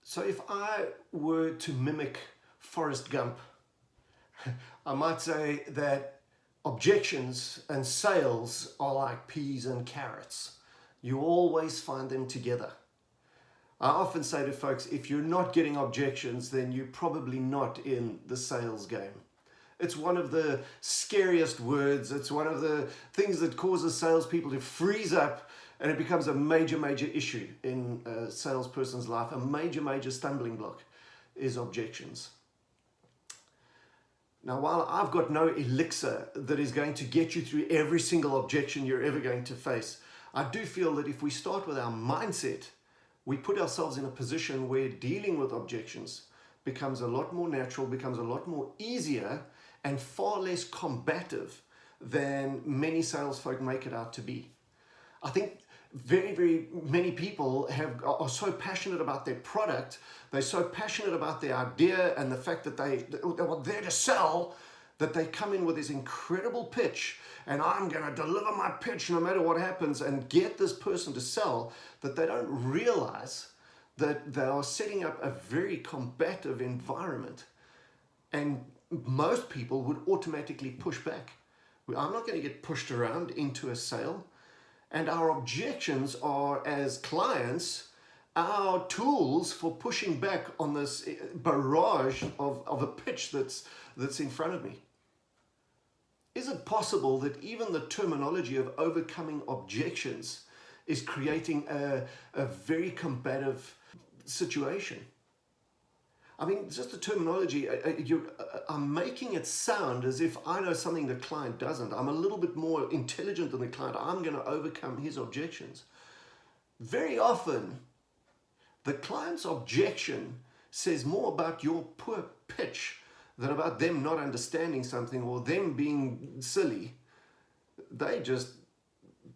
So if I were to mimic Forrest Gump, I might say that objections and sales are like peas and carrots. You always find them together. I often say to folks, if you're not getting objections, then you're probably not in the sales game. It's one of the scariest words. It's one of the things that causes salespeople to freeze up, and it becomes a major, major issue in a salesperson's life. A major, major stumbling block is objections. Now, while I've got no elixir that is going to get you through every single objection you're ever going to face, I do feel that if we start with our mindset, we put ourselves in a position where dealing with objections becomes a lot more natural, becomes a lot more easier, and far less combative than many sales folk make it out to be. I think very, very many people are so passionate about their product, they're so passionate about their idea and the fact that they're there to sell, that they come in with this incredible pitch, and I'm going to deliver my pitch no matter what happens and get this person to sell, that they don't realize that they are setting up a very combative environment. And most people would automatically push back. I'm not going to get pushed around into a sale. And our objections are, as clients, our tools for pushing back on this barrage of a pitch that's in front of me. Is it possible that even the terminology of overcoming objections is creating a very combative situation? I mean, just the terminology, I'm making it sound as if I know something the client doesn't. I'm a little bit more intelligent than the client. I'm going to overcome his objections. Very often, the client's objection says more about your poor pitch than about them not understanding something or them being silly. They just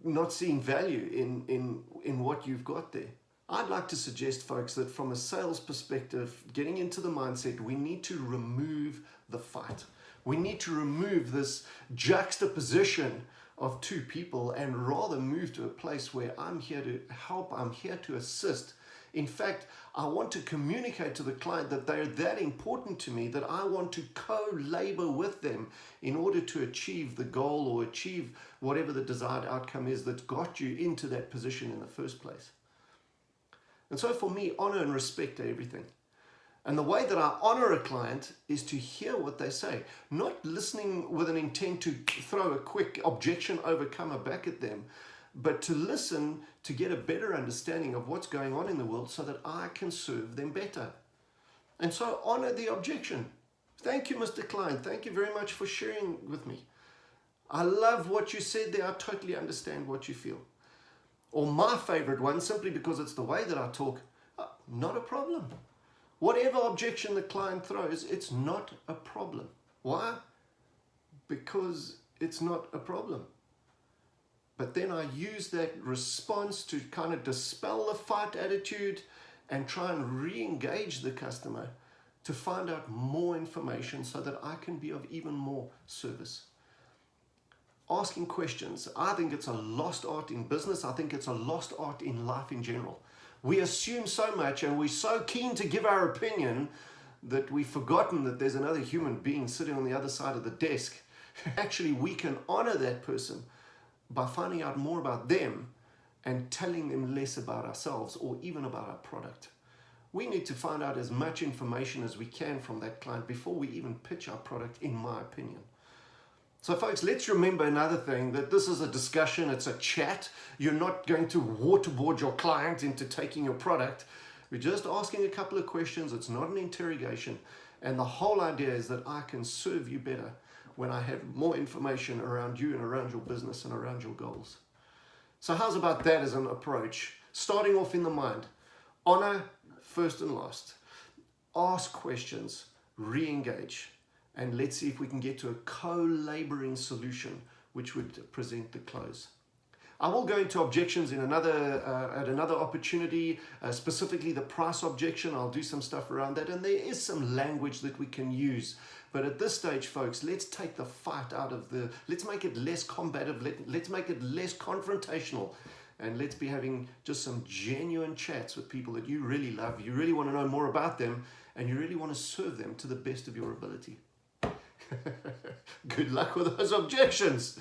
not seeing value in what you've got there. I'd like to suggest, folks, that from a sales perspective, getting into the mindset, we need to remove the fight. We need to remove this juxtaposition of two people and rather move to a place where I'm here to help, I'm here to assist. In fact, I want to communicate to the client that they're that important to me that I want to co-labor with them in order to achieve the goal or achieve whatever the desired outcome is that got you into that position in the first place. And so for me, honor and respect are everything. And the way that I honor a client is to hear what they say, not listening with an intent to throw a quick objection overcomer back at them, but to listen to get a better understanding of what's going on in the world so that I can serve them better. And so honor the objection. Thank you, Mr. Client. Thank you very much for sharing with me. I love what you said there. I totally understand what you feel. Or my favorite one, simply because it's the way that I talk, not a problem. Whatever objection the client throws, it's not a problem. Why? Because it's not a problem. But then I use that response to kind of dispel the fight attitude and try and re-engage the customer to find out more information so that I can be of even more service. Asking questions, I think it's a lost art in business. I think it's a lost art in life in general. We assume so much and we're so keen to give our opinion that we've forgotten that there's another human being sitting on the other side of the desk. Actually, we can honor that person by finding out more about them and telling them less about ourselves or even about our product. We need to find out as much information as we can from that client before we even pitch our product, in my opinion. So folks, let's remember another thing, that this is a discussion, it's a chat. You're not going to waterboard your client into taking your product. We're just asking a couple of questions. It's not an interrogation. And the whole idea is that I can serve you better when I have more information around you and around your business and around your goals. So how's about that as an approach? Starting off in the mind. Honor first and last. Ask questions. Re-engage. And let's see if we can get to a co-laboring solution which would present the close. I will go into objections in at another opportunity, specifically the price objection. I'll do some stuff around that, and there is some language that we can use. But at this stage, folks, let's take the fight out of let's make it less combative, let's make it less confrontational, and let's be having just some genuine chats with people that you really love, you really want to know more about them, and you really want to serve them to the best of your ability. Good luck with those objections.